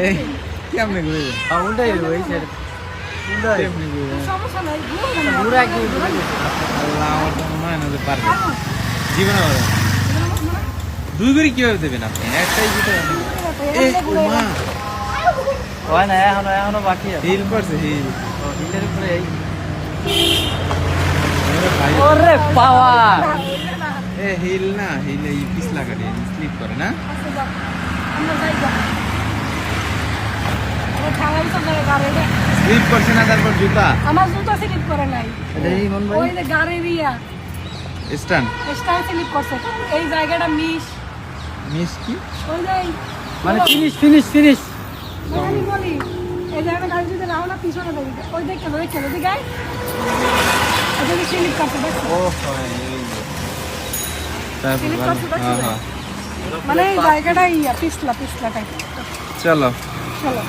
এই কেমনে ঘুরে উল্টাই দেবো এই সাইড উল্টাই কেমনে ঘুরে সমস্যা নাই ঘুরে একদম আল্লাহ আমার তো মনে হয় না যে পারবে জীবনে পারবে না। দুই করে কিভাবে দেবেন আপনি একটাই দিতে এই মা হয় না এখনো বাকি আছে হিল করছে হিল হিলের উপরে এই ওরে পাওয়ার এ হিল না হিল এই পিছলা কাটে স্লিপ করে না স্লিপ করছে না তারপর জুতা আমার জুতা স্লিপ করে নাই এই মন ওই যে গাড়ির স্ট্যান্ড স্লিপ করছে এই জায়গাটা মিস মিস কি ওই যে মানে ফিনিশ আমি বলি এই জায়গাটা গাড়ি যদি রাও না পিছনে দেবে ওই দেখে দিকে ওই স্লিপ করছে দেখো ও হয় তারপর স্লিপ ভালো। করছে হ্যাঁ দেখো হ্যাঁ মানে এই জায়গাটা পিছলা টাইপ চলো চলো